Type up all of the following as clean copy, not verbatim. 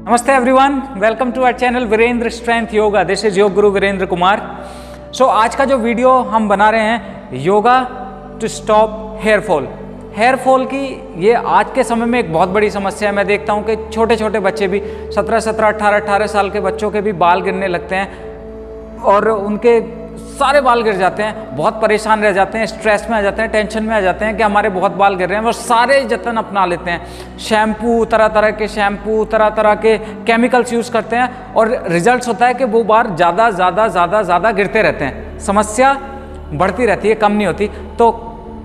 नमस्ते everyone, welcome to our channel Virendra strength yoga. This is yoga guru Virendra Kumar. सो आज का जो वीडियो हम बना रहे हैं, yoga to stop hair fall. Hair fall की ये आज के समय में एक बहुत बड़ी समस्या है। मैं देखता हूँ कि छोटे छोटे बच्चे भी 17, 18 साल के बच्चों के भी बाल गिरने लगते हैं और उनके सारे बाल गिर जाते हैं। बहुत परेशान रह जाते हैं, स्ट्रेस में आ जाते हैं, टेंशन में आ जाते हैं कि हमारे बहुत बाल गिर रहे हैं। वो सारे जतन अपना लेते हैं, शैम्पू, तरह तरह के शैम्पू, तरह तरह के केमिकल्स यूज़ करते हैं और रिजल्ट्स होता है कि वो बाल ज़्यादा गिरते रहते हैं। समस्या बढ़ती रहती है, कम नहीं होती। तो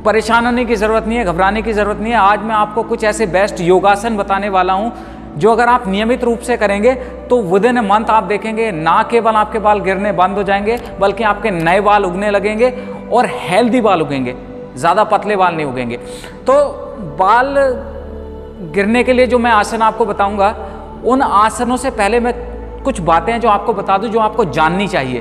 परेशान होने की ज़रूरत नहीं है, घबराने की ज़रूरत नहीं है। आज मैं आपको कुछ ऐसे बेस्ट योगासन बताने वाला हूँ जो अगर आप नियमित रूप से करेंगे तो विद इन अ मंथ आप देखेंगे ना केवल आपके बाल गिरने बंद हो जाएंगे बल्कि आपके नए बाल उगने लगेंगे और हेल्दी बाल उगेंगे, ज़्यादा पतले बाल नहीं उगेंगे। तो बाल गिरने के लिए जो मैं आसन आपको बताऊंगा, उन आसनों से पहले मैं कुछ बातें हैं जो आपको बता दूं, जो आपको जाननी चाहिए।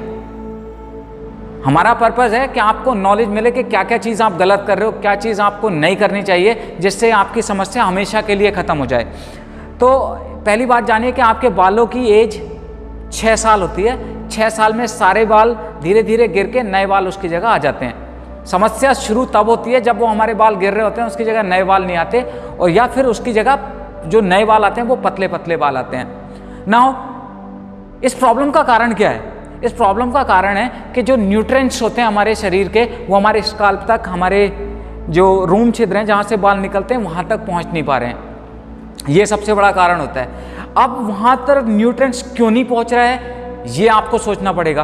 हमारा पर्पज़ है कि आपको नॉलेज मिले कि क्या क्या चीज़ आप गलत कर रहे हो, क्या चीज़ आपको नहीं करनी चाहिए, जिससे आपकी समस्या हमेशा के लिए ख़त्म हो जाए। तो पहली बात जानिए कि आपके बालों की एज 6 साल होती है। 6 साल में सारे बाल धीरे धीरे गिर के नए बाल उसकी जगह आ जाते हैं। समस्या शुरू तब होती है जब वो हमारे बाल गिर रहे होते हैं, उसकी जगह नए बाल नहीं आते, और या फिर उसकी जगह जो नए बाल आते हैं वो पतले पतले बाल आते हैं। नाउ इस प्रॉब्लम का कारण क्या है? इस प्रॉब्लम का कारण है कि जो न्यूट्रिएंट्स होते हैं हमारे शरीर के, वो हमारे स्काल्प तक, हमारे जो रूम छिद्र हैं जहाँ से बाल निकलते हैं, वहाँ तक पहुँच नहीं पा रहे हैं। ये सबसे बड़ा कारण होता है। अब वहाँ तक न्यूट्रिएंट्स क्यों नहीं पहुँच रहा है, ये आपको सोचना पड़ेगा।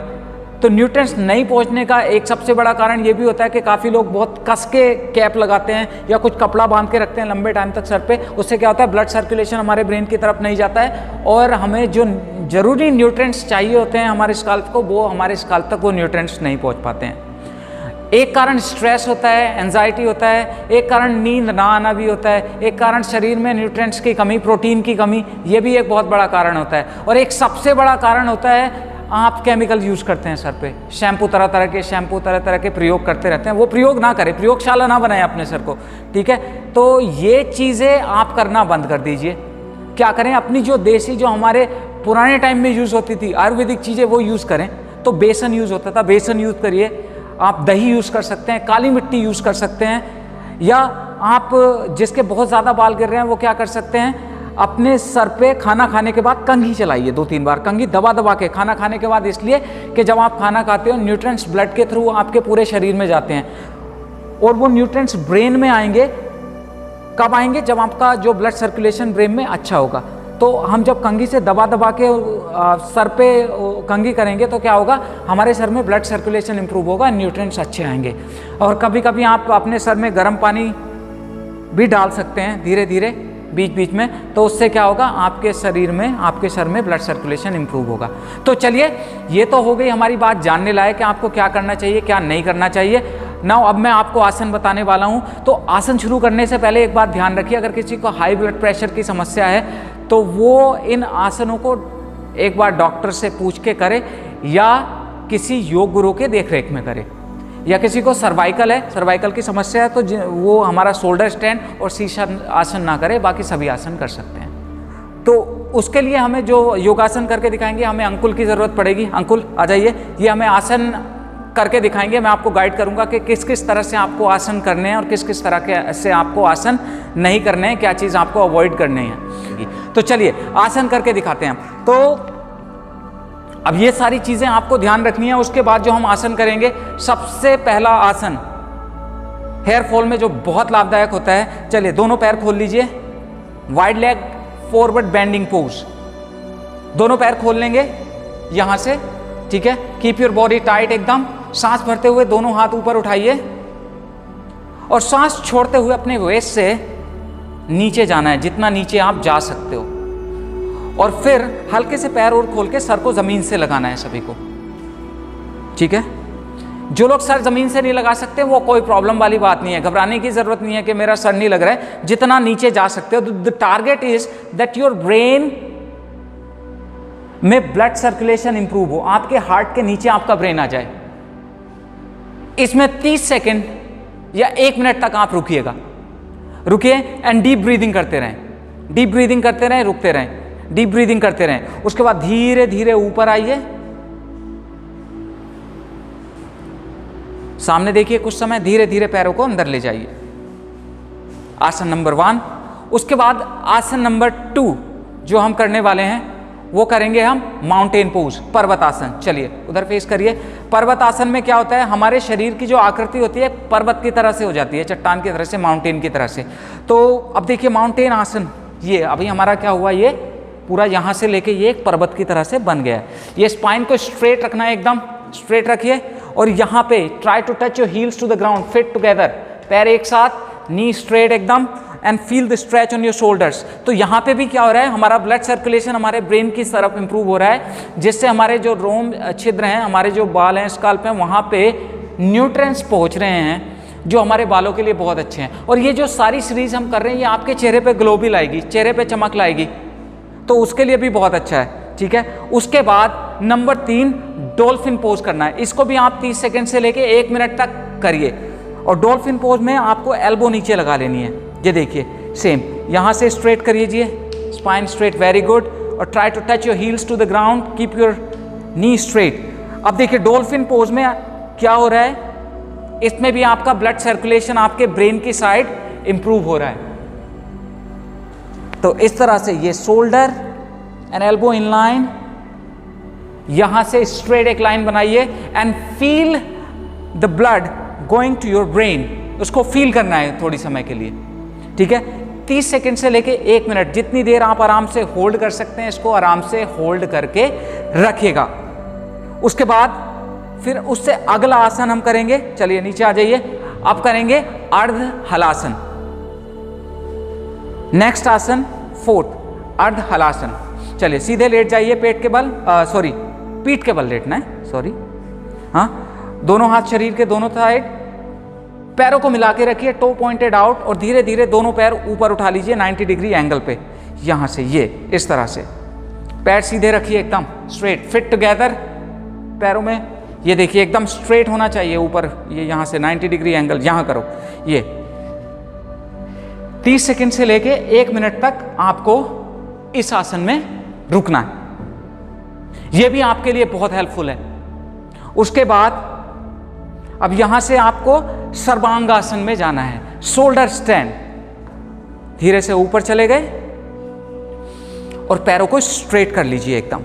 तो न्यूट्रिएंट्स नहीं पहुँचने का एक सबसे बड़ा कारण ये भी होता है कि काफ़ी लोग बहुत कस के कैप लगाते हैं या कुछ कपड़ा बांध के रखते हैं लंबे टाइम तक सर पे। उससे क्या होता है, ब्लड सर्कुलेशन हमारे ब्रेन की तरफ नहीं जाता है और हमें जो ज़रूरी न्यूट्रिएंट्स चाहिए होते हैं हमारे स्काल्प को, वो हमारे स्काल्प तक वो न्यूट्रिएंट्स नहीं पहुँच पाते हैं। एक कारण स्ट्रेस होता है, एंजाइटी होता है, एक कारण नींद ना आना भी होता है, एक कारण शरीर में न्यूट्रिएंट्स की कमी, प्रोटीन की कमी, ये भी एक बहुत बड़ा कारण होता है। और एक सबसे बड़ा कारण होता है, आप केमिकल यूज़ करते हैं सर पे, शैम्पू, तरह तरह के प्रयोग करते रहते हैं। वो प्रयोग ना करें, प्रयोगशाला ना बनाएं अपने सर को, ठीक है? तो ये चीज़ें आप करना बंद कर दीजिए। क्या करें, अपनी जो देसी, जो हमारे पुराने टाइम में यूज़ होती थी आयुर्वेदिक चीज़ें, वो यूज़ करें। तो बेसन यूज़ होता था, बेसन यूज़ करिए। आप दही यूज़ कर सकते हैं, काली मिट्टी यूज़ कर सकते हैं, या आप जिसके बहुत ज़्यादा बाल गिर रहे हैं वो क्या कर सकते हैं, अपने सर पे खाना खाने के बाद कंघी चलाइए 2-3 बार। कंघी दबा के खाना खाने के बाद, इसलिए कि जब आप खाना खाते हो न्यूट्रिएंट्स ब्लड के थ्रू आपके पूरे शरीर में जाते हैं और वो न्यूट्रिएंट्स ब्रेन में आएंगे। कब आएंगे? जब आपका जो ब्लड सर्कुलेशन ब्रेन में अच्छा होगा। तो हम जब कंघी से दबा के सर पे कंघी करेंगे तो क्या होगा, हमारे सर में ब्लड सर्कुलेशन इंप्रूव होगा, न्यूट्रिएंट्स अच्छे आएंगे। और कभी कभी आप अपने सर में गर्म पानी भी डाल सकते हैं धीरे धीरे बीच बीच में, तो उससे क्या होगा, आपके शरीर में, आपके सर में ब्लड सर्कुलेशन इंप्रूव होगा। तो चलिए, ये तो हो गई हमारी बात जानने लायक कि आपको क्या करना चाहिए, क्या नहीं करना चाहिए। नाउ अब मैं आपको आसन बताने वाला हूँ। तो आसन शुरू करने से पहले एक बात ध्यान रखिए, अगर किसी को हाई ब्लड प्रेशर की समस्या है तो वो इन आसनों को एक बार डॉक्टर से पूछ के करे या किसी योग गुरु के देखरेख में करे। या किसी को सर्वाइकल है, सर्वाइकल की समस्या है, तो वो हमारा शोल्डर स्टैंड और शीर्ष आसन ना करे, बाकी सभी आसन कर सकते हैं। तो उसके लिए हमें जो योगासन करके दिखाएंगे, हमें अंकुल की ज़रूरत पड़ेगी। अंकुल आ जाइए, ये हमें आसन करके दिखाएंगे। मैं आपको गाइड करूंगा कि किस किस तरह से आपको आसन करने हैं और किस किस तरह के से आपको आसन नहीं करने हैं, क्या चीज़ आपको अवॉइड करनी है। तो चलिए आसन करके दिखाते हैं। तो अब ये सारी चीज़ें आपको ध्यान रखनी है। उसके बाद जो हम आसन करेंगे, सबसे पहला आसन हेयर फॉल में जो बहुत लाभदायक होता है। चलिए दोनों पैर खोल लीजिए, wide leg forward bending pose. दोनों पैर खोल लेंगे यहां से, ठीक है? कीप योर बॉडी टाइट एकदम। सांस भरते हुए दोनों हाथ ऊपर उठाइए और सांस छोड़ते हुए अपने वेस्ट से नीचे जाना है, जितना नीचे आप जा सकते हो। और फिर हल्के से पैर और खोल के सर को जमीन से लगाना है सभी को, ठीक है? जो लोग सर जमीन से नहीं लगा सकते, वो कोई प्रॉब्लम वाली बात नहीं है, घबराने की जरूरत नहीं है कि मेरा सर नहीं लग रहा है। जितना नीचे जा सकते हो। The target is that your brain में ब्लड सर्कुलेशन इंप्रूव हो, आपके हार्ट के नीचे आपका ब्रेन आ जाए। इसमें 30 सेकेंड या 1 मिनट तक आप रुकिएगा, रुकिए एंड डीप ब्रीदिंग करते रहें, डीप ब्रीदिंग करते रहें, रुकते रहें। डीप ब्रीदिंग करते रहें। उसके बाद धीरे धीरे ऊपर आइए, सामने देखिए कुछ समय, धीरे धीरे पैरों को अंदर ले जाइए। आसन नंबर 1। उसके बाद आसन नंबर 2 जो हम करने वाले हैं वो करेंगे हम माउंटेन पोज, पर्वत आसन। चलिए उधर फेस करिए। पर्वत आसन में क्या होता है, हमारे शरीर की जो आकृति होती है पर्वत की तरह से हो जाती है, चट्टान की तरह से, माउंटेन की तरह से। तो अब देखिए माउंटेन आसन, ये अभी हमारा क्या हुआ, ये पूरा यहाँ से लेके ये एक पर्वत की तरह से बन गया है। ये स्पाइन को स्ट्रेट रखना है, एकदम स्ट्रेट रखिए, और यहाँ पे try to touch your heels to the ground, fit together, पैर एक साथ, नी स्ट्रेट एकदम, and feel the stretch on your shoulders. तो यहाँ पे भी क्या हो रहा है, हमारा ब्लड सर्कुलेशन हमारे ब्रेन की तरफ इंप्रूव हो रहा है, जिससे हमारे जो रोम छिद्र हैं, हमारे जो बाल हैं स्काल्प हैं, वहाँ पे न्यूट्रिएंट्स पहुँच रहे हैं जो हमारे बालों के लिए बहुत अच्छे हैं। और ये जो सारी सीरीज हम कर रहे हैं ये आपके चेहरे पे ग्लो भी लाएगी, चेहरे पे चमक लाएगी, तो उसके लिए भी बहुत अच्छा है, ठीक है। उसके बाद नंबर 3 डॉल्फिन पोज करना है। इसको भी आप 30 सेकेंड से लेके 1 मिनट तक करिए। और डॉल्फिन पोज में आपको एल्बो नीचे लगा लेनी है। ये देखिए सेम, यहाँ से स्ट्रेट करिए, स्पाइन स्ट्रेट, वेरी गुड, और try to touch your heels to the ground, keep your knee straight. अब देखिए डॉल्फिन पोज में क्या हो रहा है, इसमें भी आपका ब्लड सर्कुलेशन आपके ब्रेन की साइड इंप्रूव हो रहा है। तो इस तरह से ये shoulder and elbow in line, यहां से स्ट्रेट एक लाइन बनाइए and feel the blood going to your brain. उसको फील करना है थोड़ी समय के लिए, ठीक है। 30 सेकंड से लेके 1 मिनट, जितनी देर आप आराम से होल्ड कर सकते हैं, इसको आराम से होल्ड करके रखिएगा। उसके बाद फिर उससे अगला आसन हम करेंगे। चलिए नीचे आ जाइए। अब करेंगे अर्ध हलासन। नेक्स्ट आसन 4th, अर्ध हलासन। चलिए सीधे लेट जाइए, पेट के बल, सॉरी पीठ के बल लेटना है, सॉरी, हाँ। दोनों हाथ शरीर के दोनों साइड, पैरों को मिला के रखिए, टो पॉइंटेड आउट, और धीरे धीरे दोनों पैर ऊपर उठा लीजिए 90 डिग्री एंगल पे, यहां से ये इस तरह से। पैर सीधे रखिए एकदम स्ट्रेट, फिट टुगेदर पैरों में, ये देखिए एकदम स्ट्रेट होना चाहिए ऊपर, ये यहां से 90 डिग्री एंगल यहां करो। ये 30 सेकंड से लेके 1 मिनट तक आपको इस आसन में रुकना है। यह भी आपके लिए बहुत हेल्पफुल है। उसके बाद अब यहां से आपको सर्वांगासन में जाना है, शोल्डर स्टैंड। धीरे से ऊपर चले गए और पैरों को स्ट्रेट कर लीजिए एकदम,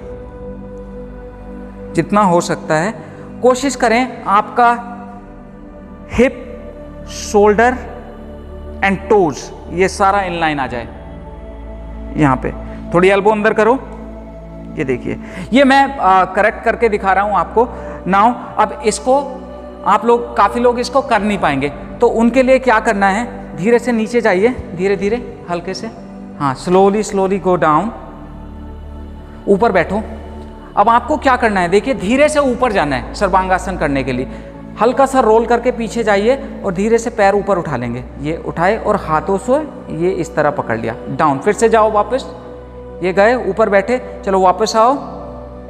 जितना हो सकता है। कोशिश करें आपका हिप, शोल्डर एंड टोज ये सारा इनलाइन आ जाए। यहां पे थोड़ी एल्बो अंदर करो, ये देखिए, ये मैं करेक्ट करके दिखा रहा हूं आपको नाउ। अब इसको आप लोग, काफी लोग इसको कर नहीं पाएंगे, तो उनके लिए क्या करना है, धीरे से नीचे जाइए, धीरे धीरे हल्के से, हाँ, स्लोली स्लोली गो डाउन, ऊपर बैठो। अब आपको क्या करना है, देखिए धीरे से ऊपर जाना है सर्वांगासन करने के लिए। हल्का सा रोल करके पीछे जाइए और धीरे से पैर ऊपर उठा लेंगे, ये उठाए और हाथों से ये इस तरह पकड़ लिया, डाउन। फिर से जाओ वापस, ये गए ऊपर बैठे, चलो वापस आओ,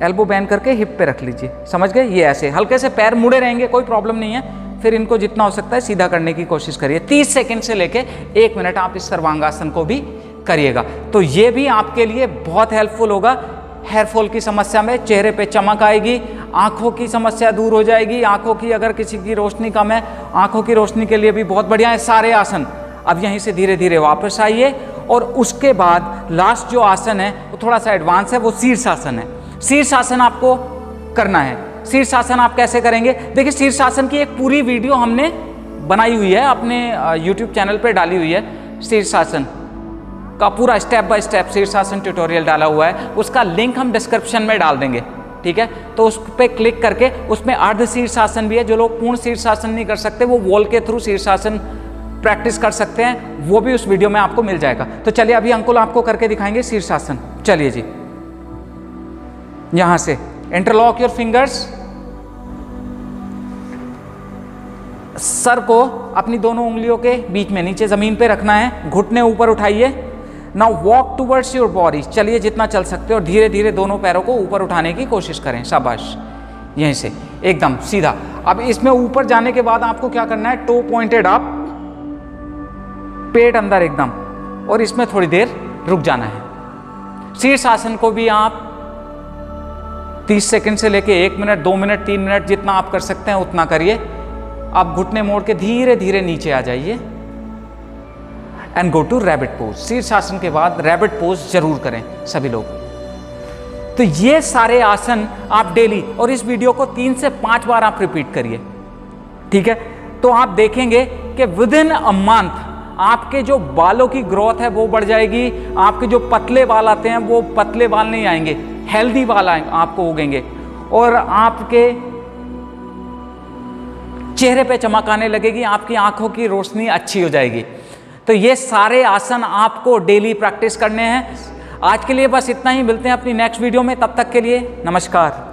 एल्बो बैंड करके हिप पे रख लीजिए, समझ गए। ये ऐसे हल्के से पैर मुड़े रहेंगे, कोई प्रॉब्लम नहीं है। फिर इनको जितना हो सकता है सीधा करने की कोशिश करिए। 30 सेकंड से लेके 1 मिनट आप इस सर्वांगासन को भी करिएगा, तो ये भी आपके लिए बहुत हेल्पफुल होगा। हेयर फॉल की समस्या में चेहरे पे चमक आएगी, आंखों की समस्या दूर हो जाएगी। आंखों की, अगर किसी की रोशनी कम है, आंखों की रोशनी के लिए भी बहुत बढ़िया है सारे आसन। अब यहीं से धीरे धीरे वापस आइए, और उसके बाद लास्ट जो आसन है वो थोड़ा सा एडवांस है, वो शीर्षासन है। शीर्षासन आपको करना है। शीर्षासन आप कैसे करेंगे, देखिए शीर्षासन की एक पूरी वीडियो हमने बनाई हुई है, अपने YouTube चैनल पे डाली हुई है। शीर्षासन का पूरा स्टेप बाय स्टेप शीर्षासन ट्यूटोरियल डाला हुआ है, उसका लिंक हम डिस्क्रिप्शन में डाल देंगे, ठीक है। तो उस पर क्लिक करके उसमें अर्ध शीर्षासन भी है। जो लोग पूर्ण शीर्षासन नहीं कर सकते वो वॉल के थ्रू शीर्षासन प्रैक्टिस कर सकते हैं, वो भी उस वीडियो में आपको मिल जाएगा। तो चलिए अभी अंकुल आपको करके दिखाएंगे शीर्षासन। चलिए जी, यहां से इंटरलॉक योर फिंगर्स, सर को अपनी दोनों उंगलियों के बीच में नीचे जमीन पे रखना है, घुटने ऊपर उठाइए। Now walk towards your body, चलिए जितना चल सकते हो, धीरे धीरे दोनों पैरों को ऊपर उठाने की कोशिश करें, शाबाश, यहीं से एकदम सीधा। अब इसमें ऊपर जाने के बाद आपको क्या करना है, टो पॉइंटेड अप, पेट अंदर एकदम, और इसमें थोड़ी देर रुक जाना है। शीर्षासन को भी आप 30 सेकंड से लेके 1 मिनट, 2 मिनट, 3 मिनट जितना आप कर सकते हैं उतना करिए। आप घुटने मोड़ के धीरे धीरे नीचे आ जाइए and go to rabbit pose. शीर्षासन के बाद रैबिट पोज जरूर करें सभी लोग। तो ये सारे आसन आप डेली, और इस वीडियो को 3 से 5 बार आप रिपीट करिए, ठीक है। तो आप देखेंगे कि विद इन अ मंथ आपके जो बालों की ग्रोथ है वो बढ़ जाएगी। आपके जो पतले बाल आते हैं वो पतले बाल नहीं आएंगे, हेल्दी बाल आपको उगेंगे, और आपके चेहरे पे चमक आने लगेगी, आपकी आंखों की रोशनी अच्छी हो जाएगी। तो ये सारे आसन आपको डेली प्रैक्टिस करने हैं। आज के लिए बस इतना ही, मिलते हैं अपनी नेक्स्ट वीडियो में, तब तक के लिए नमस्कार।